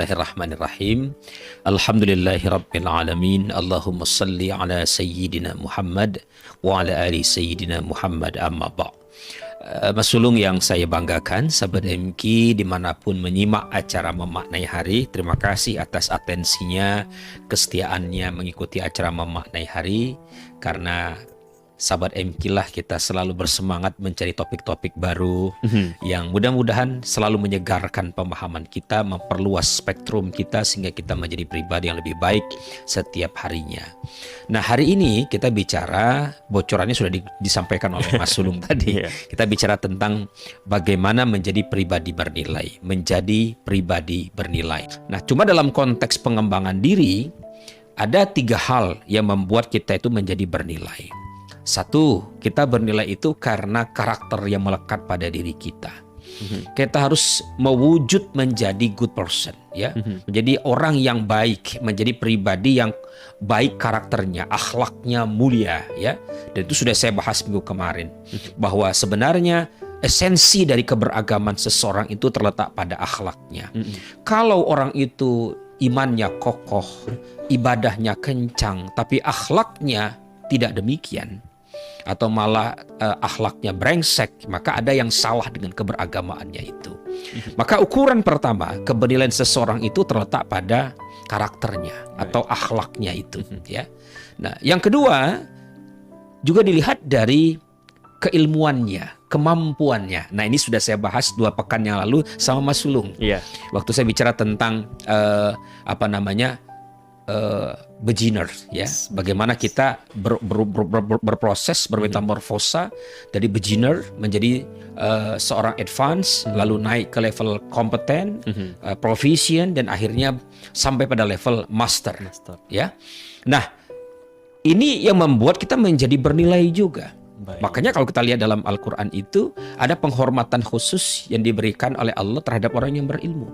Bismillahirrahmanirrahim. Alhamdulillahirabbil alamin. Allahumma salli ala sayyidina Muhammad wa ala ali sayyidina Muhammad, amma ba'. Mas Sulung yang saya banggakan, sahabat MQ dimanapun menyimak acara Memaknai Hari, terima kasih atas atensinya, kesetiaannya mengikuti acara Memaknai Hari. Karena sahabat MQ lah kita selalu bersemangat mencari topik-topik baru yang mudah-mudahan selalu menyegarkan pemahaman kita, memperluas spektrum kita sehingga kita menjadi pribadi yang lebih baik setiap harinya. Nah, hari ini kita bicara, bocorannya sudah disampaikan oleh Mas Sulung tadi. Kita bicara tentang bagaimana menjadi pribadi bernilai, menjadi pribadi bernilai. Nah, cuma dalam konteks pengembangan diri ada 3 hal yang membuat kita itu menjadi bernilai. Satu, kita bernilai itu karena karakter yang melekat pada diri kita. Kita harus mewujud menjadi good person, ya, menjadi orang yang baik, menjadi pribadi yang baik karakternya, akhlaknya mulia, ya. Dan itu sudah saya bahas minggu kemarin, bahwa sebenarnya esensi dari keberagaman seseorang itu terletak pada akhlaknya. Kalau orang itu imannya kokoh, ibadahnya kencang, tapi akhlaknya tidak demikian, atau malah akhlaknya brengsek, maka ada yang salah dengan keberagamaannya itu. Maka ukuran pertama kebernilan seseorang itu terletak pada karakternya atau akhlaknya itu, ya. Nah, yang kedua juga dilihat dari keilmuannya, kemampuannya. Nah, ini sudah saya bahas 2 pekan yang lalu sama Mas Sulung. Waktu saya bicara tentang beginner, ya, bagaimana kita berproses bermetamorfosa dari beginner menjadi seorang advance, lalu naik ke level kompeten, proficient, dan akhirnya sampai pada level master. Ya. Nah, ini yang membuat kita menjadi bernilai juga. Makanya kalau kita lihat dalam Al-Quran itu ada penghormatan khusus yang diberikan oleh Allah terhadap orang yang berilmu.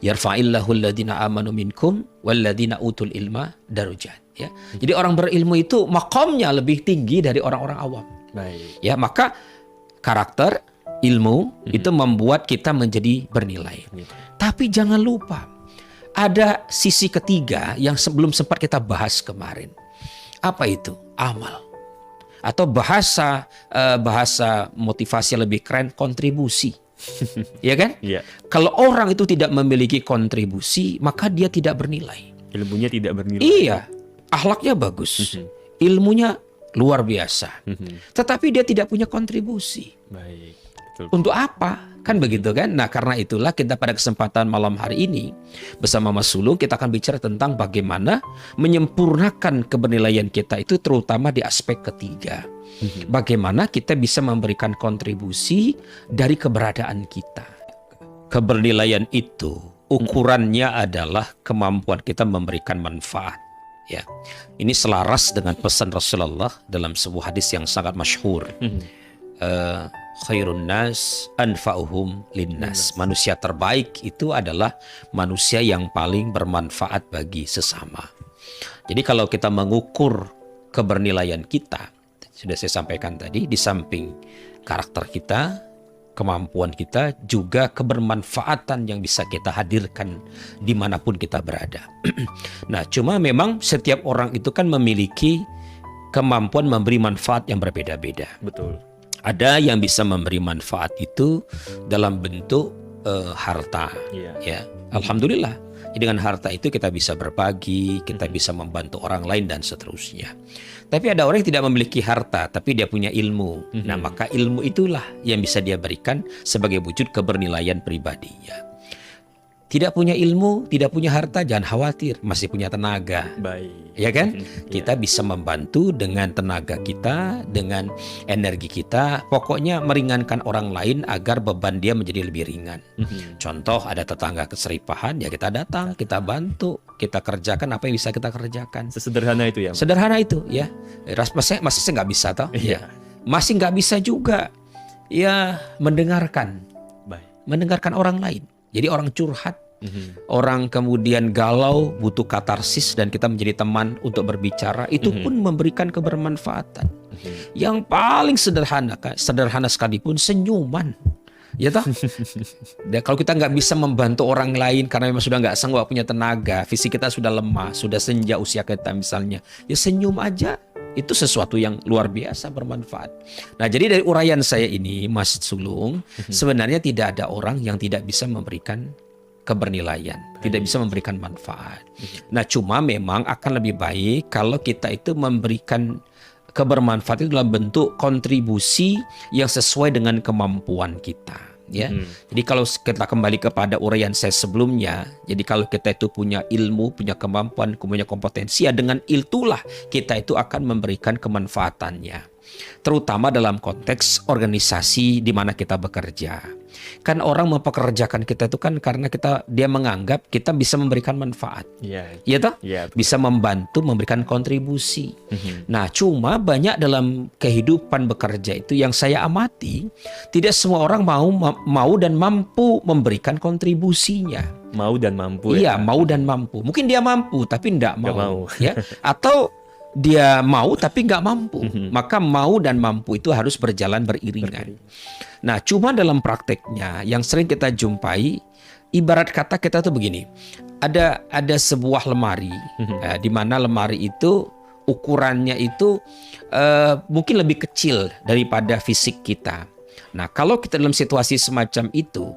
Yarfa'illahu alladhina amanu minkum walladhina utul ilma darajat, ya. Jadi orang berilmu itu makamnya lebih tinggi dari orang-orang awam. Ya, maka karakter, ilmu itu membuat kita menjadi bernilai. Tapi jangan lupa ada sisi ketiga yang sebelum sempat kita bahas kemarin. Apa itu? Amal. Atau bahasa motivasi lebih keren, kontribusi. Ya kan? Kalau orang itu tidak memiliki kontribusi, maka dia tidak bernilai. Ilmunya tidak bernilai. Iya, akhlaknya bagus, ilmunya luar biasa, tetapi dia tidak punya kontribusi. Untuk apa? Kan begitu kan? Nah, karena itulah kita pada kesempatan malam hari ini bersama Mas Sulung kita akan bicara tentang bagaimana menyempurnakan kebernilaian kita itu, terutama di aspek ketiga. Bagaimana kita bisa memberikan kontribusi dari keberadaan kita. Kebernilaian itu ukurannya adalah kemampuan kita memberikan manfaat, ya. Ini selaras dengan pesan Rasulullah dalam sebuah hadis yang sangat masyhur. Khairun nas anfa'uhum linnas. Manusia terbaik itu adalah manusia yang paling bermanfaat bagi sesama. Jadi kalau kita mengukur kebernilaian kita, sudah saya sampaikan tadi, di samping karakter kita, kemampuan kita, juga kebermanfaatan yang bisa kita hadirkan dimanapun kita berada. Nah, cuma memang setiap orang itu kan memiliki kemampuan memberi manfaat yang berbeda-beda. Betul. Ada yang bisa memberi manfaat itu dalam bentuk harta, ya. Alhamdulillah. Dengan harta itu kita bisa berbagi, kita bisa membantu orang lain dan seterusnya. Tapi ada orang yang tidak memiliki harta, tapi dia punya ilmu. Nah, maka ilmu itulah yang bisa dia berikan sebagai wujud kebernilaian pribadinya. Tidak punya ilmu, tidak punya harta, jangan khawatir, masih punya tenaga. Ya kan? Kita bisa membantu dengan tenaga kita, dengan energi kita. Pokoknya meringankan orang lain agar beban dia menjadi lebih ringan. Contoh, ada tetangga keseripahan, ya kita datang, kita bantu, kita kerjakan apa yang bisa kita kerjakan. Sesederhana itu ya? Sederhana itu, ya. Masih nggak bisa toh? Ya. Masih nggak bisa juga, ya, mendengarkan orang lain. Jadi orang curhat, orang kemudian galau, butuh katarsis, dan kita menjadi teman untuk berbicara, itu pun memberikan kebermanfaatan. Yang paling sederhana sekalipun senyuman. Ya toh? Dan kalau kita nggak bisa membantu orang lain karena memang sudah nggak sanggup, punya tenaga, fisik kita sudah lemah, sudah senja usia kita misalnya, ya senyum aja. Itu sesuatu yang luar biasa bermanfaat. Nah, jadi dari uraian saya ini, Mas Sulung, sebenarnya tidak ada orang yang tidak bisa memberikan kebernilaian, tidak bisa memberikan manfaat. Nah, cuma memang akan lebih baik kalau kita itu memberikan kebermanfaatan itu dalam bentuk kontribusi yang sesuai dengan kemampuan kita. Ya, jadi kalau kita kembali kepada uraian saya sebelumnya, jadi kalau kita itu punya ilmu, punya kemampuan, punya kompetensi, ya dengan itulah kita itu akan memberikan kemanfaatannya, terutama dalam konteks organisasi di mana kita bekerja. Kan orang mempekerjakan kita itu kan karena dia menganggap kita bisa memberikan manfaat, ya toh, bisa membantu, memberikan kontribusi. Nah, cuma banyak dalam kehidupan bekerja itu yang saya amati, tidak semua orang mau dan mampu memberikan kontribusinya. Mau dan mampu. Iya, mau dan mampu. Mungkin dia mampu tapi tidak mau. Ya, atau dia mau tapi nggak mampu. Maka mau dan mampu itu harus berjalan beriringan. Nah, cuma dalam prakteknya yang sering kita jumpai, ibarat kata kita tuh begini, ada sebuah lemari, di mana lemari itu ukurannya itu mungkin lebih kecil daripada fisik kita. Nah, kalau kita dalam situasi semacam itu,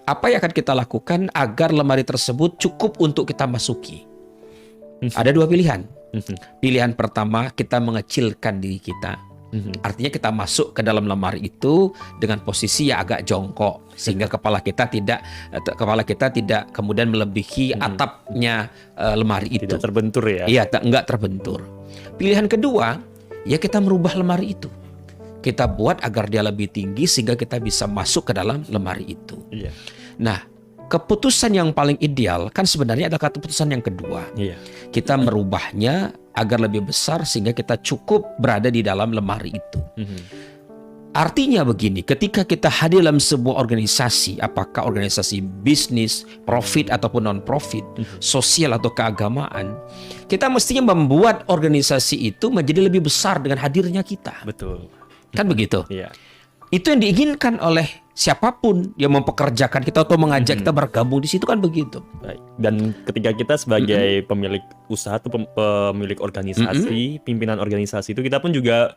apa yang akan kita lakukan agar lemari tersebut cukup untuk kita masuki? Ada dua pilihan. Pilihan pertama, kita mengecilkan diri kita. Artinya kita masuk ke dalam lemari itu dengan posisi yang agak jongkok sehingga kepala kita tidak kemudian melebihi atapnya lemari itu. Tidak terbentur ya? Iya, enggak terbentur. Pilihan kedua, ya kita merubah lemari itu. Kita buat agar dia lebih tinggi sehingga kita bisa masuk ke dalam lemari itu. Iya. Nah, keputusan yang paling ideal kan sebenarnya adalah keputusan yang kedua. Iya. Kita merubahnya agar lebih besar sehingga kita cukup berada di dalam lemari itu. Artinya begini, ketika kita hadir dalam sebuah organisasi, apakah organisasi bisnis, profit ataupun non-profit, sosial atau keagamaan, kita mestinya membuat organisasi itu menjadi lebih besar dengan hadirnya kita. Betul. Kan begitu? Iya. Itu yang diinginkan oleh siapapun yang mempekerjakan kita atau mengajak kita bergabung di situ, kan begitu. Baik. Dan ketika kita sebagai pemilik usaha atau pemilik organisasi, pimpinan organisasi itu, kita pun juga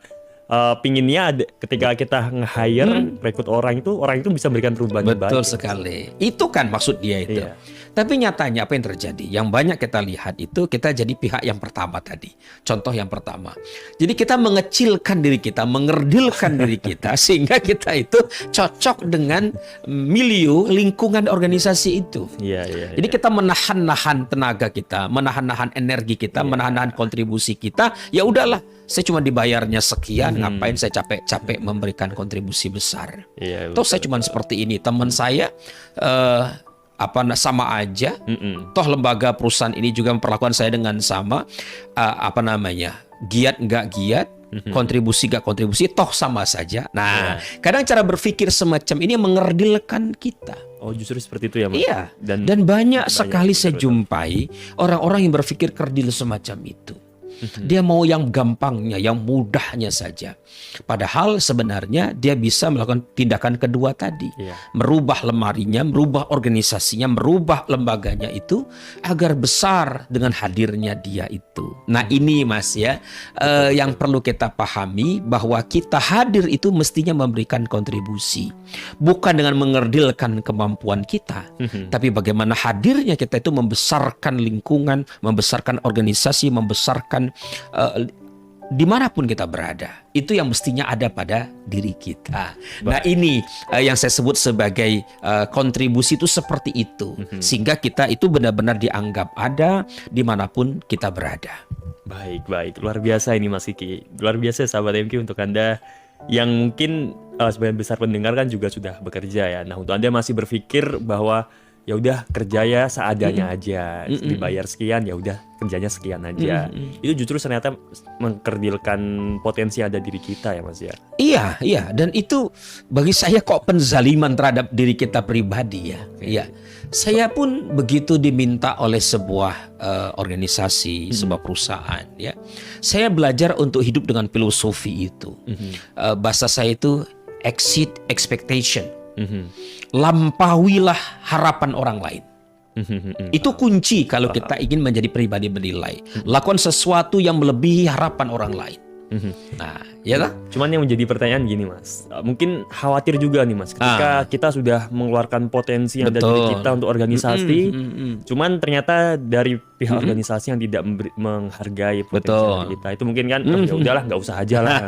pinginnya ketika kita nge-hire, rekrut orang itu bisa memberikan perubahan yang baik. Betul sekali. Itu kan maksud dia itu. Iya. Tapi nyatanya apa yang terjadi? Yang banyak kita lihat itu kita jadi pihak yang pertama tadi. Contoh yang pertama. Jadi kita mengecilkan diri kita, mengerdilkan diri kita sehingga kita itu cocok dengan milieu lingkungan organisasi itu. Iya. Jadi kita menahan-nahan tenaga kita, menahan-nahan energi kita, menahan-nahan kontribusi kita. Ya udahlah, saya cuma dibayarnya sekian, ngapain saya capek-capek memberikan kontribusi besar. Iya, toh saya cuma seperti ini, teman saya sama aja. Toh lembaga perusahaan ini juga memperlakukan saya dengan sama. Giat nggak giat, kontribusi nggak kontribusi, toh sama saja. Nah, kadang cara berpikir semacam ini mengerdilkan kita. Oh, justru seperti itu ya, Mas? Iya. Dan banyak sekali saya jumpai orang-orang yang berpikir kerdil semacam itu. Dia mau yang gampangnya, yang mudahnya saja. Padahal sebenarnya dia bisa melakukan tindakan kedua tadi. Merubah lemarinya, merubah organisasinya, merubah lembaganya itu agar besar dengan hadirnya dia itu. Nah ini Mas ya, yang perlu kita pahami bahwa kita hadir itu mestinya memberikan kontribusi. Bukan dengan mengerdilkan kemampuan kita, tapi bagaimana hadirnya kita itu membesarkan lingkungan, membesarkan organisasi, membesarkan dimanapun kita berada. Itu yang mestinya ada pada diri kita. Nah ini yang saya sebut sebagai kontribusi itu seperti itu. Sehingga kita itu benar-benar dianggap ada dimanapun kita berada. Baik. Luar biasa ini Mas Kiki. Luar biasa sahabat MQ, untuk Anda yang mungkin sebagian besar pendengar kan juga sudah bekerja ya. Nah untuk Anda masih berpikir bahwa ya udah kerja ya seadanya aja, dibayar sekian ya udah kerjanya sekian aja. Itu justru ternyata mengkerdilkan potensi ada diri kita ya Mas ya. Iya, dan itu bagi saya kok penzaliman terhadap diri kita pribadi ya. Iya. Saya pun begitu diminta oleh sebuah organisasi, sebuah perusahaan ya. Saya belajar untuk hidup dengan filosofi itu. Bahasa saya itu exceed expectation. Lampauilah harapan orang lain. Itu kunci kalau kita ingin menjadi pribadi bernilai. Lakukan sesuatu yang melebihi harapan orang lain. Nah, ya kan? Cuman yang menjadi pertanyaan gini Mas, mungkin khawatir juga nih Mas, ketika kita sudah mengeluarkan potensi yang ada di kita untuk organisasi, cuman ternyata dari pihak organisasi yang tidak menghargai potensi kita, itu mungkin kan, ya udahlah nggak usah aja lah.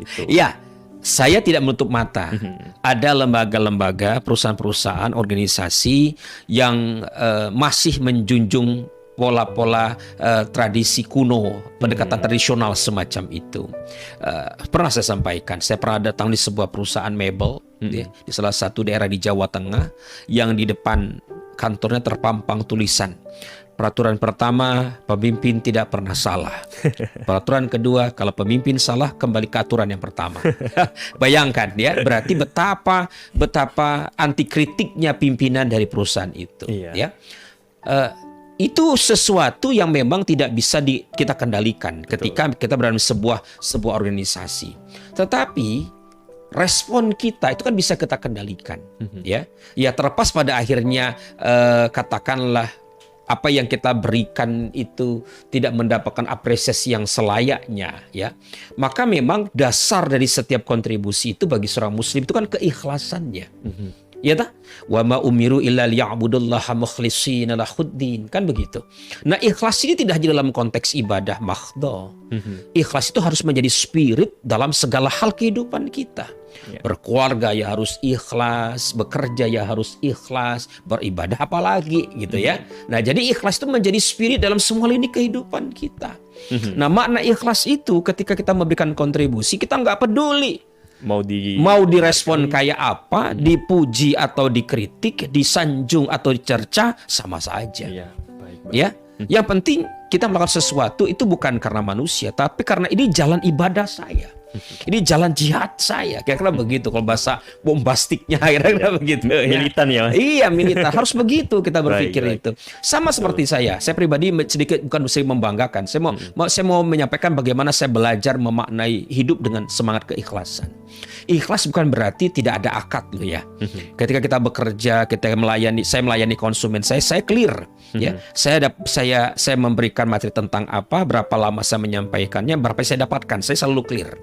Gitu. Iya, saya tidak menutup mata. Ada lembaga-lembaga, perusahaan-perusahaan, organisasi yang masih menjunjung pola-pola tradisi kuno, pendekatan tradisional semacam itu. Pernah saya sampaikan, saya pernah datang di sebuah perusahaan mebel ya, di salah satu daerah di Jawa Tengah, yang di depan kantornya terpampang tulisan, peraturan pertama, pemimpin tidak pernah salah. Peraturan kedua, kalau pemimpin salah, kembali ke aturan yang pertama. Bayangkan ya, berarti betapa anti kritiknya pimpinan dari perusahaan itu. Ya. Itu sesuatu yang memang tidak bisa kita kendalikan ketika kita berada di sebuah organisasi. Tetapi respon kita itu kan bisa kita kendalikan, ya terlepas pada akhirnya katakanlah apa yang kita berikan itu tidak mendapatkan apresiasi yang selayaknya, ya maka memang dasar dari setiap kontribusi itu bagi seorang muslim itu kan keikhlasannya. Ya tak? Wa ma umiru illa liya'budullaha mukhlishina lahuddin, kan begitu. Nah, ikhlas ini tidak hanya dalam konteks ibadah mahdhah. Ikhlas itu harus menjadi spirit dalam segala hal kehidupan kita. Berkeluarga ya harus ikhlas, bekerja ya harus ikhlas, beribadah apalagi gitu ya. Nah, jadi ikhlas itu menjadi spirit dalam semua lini kehidupan kita. Nah, makna ikhlas itu ketika kita memberikan kontribusi, kita nggak peduli mau direspon kayak apa, dipuji atau dikritik, disanjung atau dicerca, sama saja. Ya, yang penting kita melakukan sesuatu itu bukan karena manusia, tapi karena ini jalan ibadah saya. Ini jalan jihad saya, kira-kira begitu kalau bahasa bombastiknya, kira-kira begitu. Militan ya. Iya, militan. Harus begitu kita berpikir itu. Sama seperti saya pribadi sedikit bukan saya membanggakan. Saya mau menyampaikan bagaimana saya belajar memaknai hidup dengan semangat keikhlasan. Ikhlas bukan berarti tidak ada akad loh ya. Ketika kita bekerja, saya melayani konsumen saya clear. Ya, saya memberikan materi tentang apa, berapa lama saya menyampaikannya, berapa yang saya dapatkan, saya selalu clear.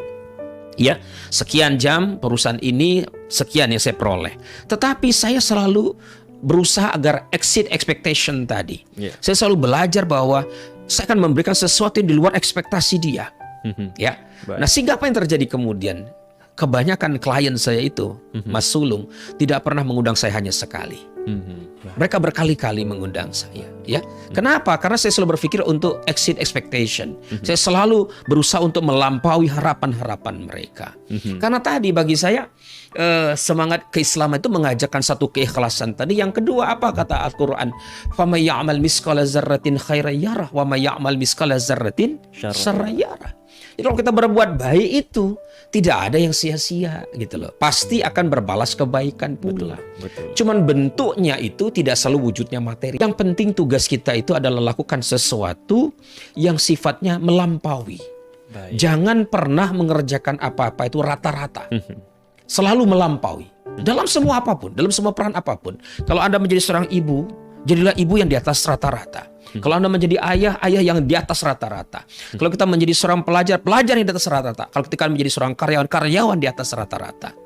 Ya, sekian jam perusahaan ini, sekian yang saya peroleh. Tetapi saya selalu berusaha agar exceed expectation tadi. Saya selalu belajar bahwa saya akan memberikan sesuatu yang di luar ekspektasi dia. Ya. Nah, sehingga apa yang terjadi kemudian? Kebanyakan klien saya itu, Mas Sulung, tidak pernah mengundang saya hanya sekali. Mereka berkali-kali mengundang saya, ya. Kenapa? Karena saya selalu berpikir untuk exceed expectation. Saya selalu berusaha untuk melampaui harapan-harapan mereka. Karena tadi bagi saya semangat keislaman itu mengajarkan satu keikhlasan tadi. Yang kedua apa kata Al-Qur'an? "Faman ya'mal misqala dzarratin khairan yarah wa may ya'mal misqala dzarratin syarran yarah." Jadi kalau kita berbuat baik itu tidak ada yang sia-sia gitu loh. Pasti akan berbalas kebaikan pula. Betul. Cuman bentuknya itu tidak selalu wujudnya materi. Yang penting tugas kita itu adalah lakukan sesuatu yang sifatnya melampaui. Baik. Jangan pernah mengerjakan apa-apa itu rata-rata. Selalu melampaui. Dalam semua apapun, dalam semua peran apapun. Kalau Anda menjadi seorang ibu, jadilah ibu yang di atas rata-rata. Kalau Anda menjadi ayah, ayah yang di atas rata-rata. Kalau kita menjadi seorang pelajar, pelajar yang di atas rata-rata. Kalau kita menjadi seorang karyawan, karyawan di atas rata-rata.